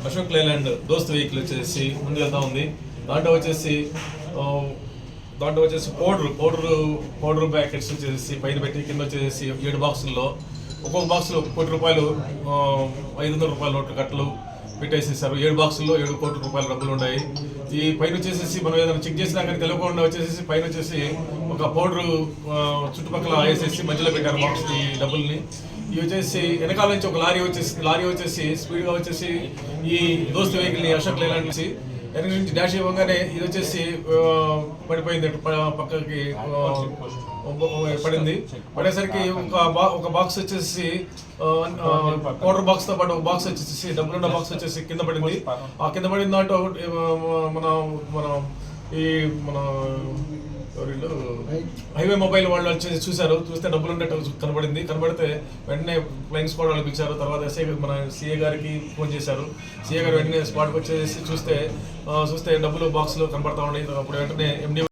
అశోక్ లేలాండ్ దోస్త్ వెహికల్ వచ్చేసి ముందు వెళ్తా ఉంది. దాంట్లో వచ్చేసి పౌడర్ ప్యాకెట్స్ వచ్చేసి పైన పెట్టి కింద వచ్చేసి 7 బాక్సుల్లో ఒక్కొక్క బాక్సులో ₹1 ₹500 నోట్ల కట్టలు పెట్టేసేసారు. 7 బాక్సుల్లో 7 కోట్ల రూపాయల డబ్బులు ఉన్నాయి. ఈ పైన వచ్చేసి మనం ఏదైనా చెక్ చేసినా కానీ తెలియకుండా వచ్చేసి పైన వచ్చేసి ఒక పౌడర్ చుట్టుపక్కల వేసేసి మధ్యలో పెట్టారు బాక్స్ ఈ డబ్బుల్ని. ఇవి వచ్చేసి వెనకాల నుంచి ఒక లారీ వచ్చేసి స్పీడ్గా వచ్చేసి ఈ దోస్త్ వెహికల్ని అశోక్ లేలాండ్ నుంచి వెనక నుంచి డాష్ ఇవ్వగానే ఇది వచ్చేసి పడిపోయింది, పక్కకి పడింది. పడేసరికి ఒక బాక్స్ వచ్చేసి పౌడర్ బాక్స్ తో పాటు ఒక బాక్స్ వచ్చేసి డబ్బులున్న బాక్స్ వచ్చేసి కింద పడింది. ఆ కింద పడిన దాంట్లో మన హైవే మొబైల్ వాళ్ళు వచ్చేసి చూస్తే డబ్బులు ఉన్నట్టు కనబడితే వెంటనే ఫ్లైయింగ్ స్క్వాడ్ వాళ్ళు పిలిచారు. తర్వాత మన సీఏ గారికి ఫోన్ చేశారు. సీఏ గారు వెంటనే స్పాట్కి వచ్చేసి చూస్తే డబ్బులు బాక్స్లో కనబడతా ఉన్నాయి. అప్పుడు వెంటనే ఎండి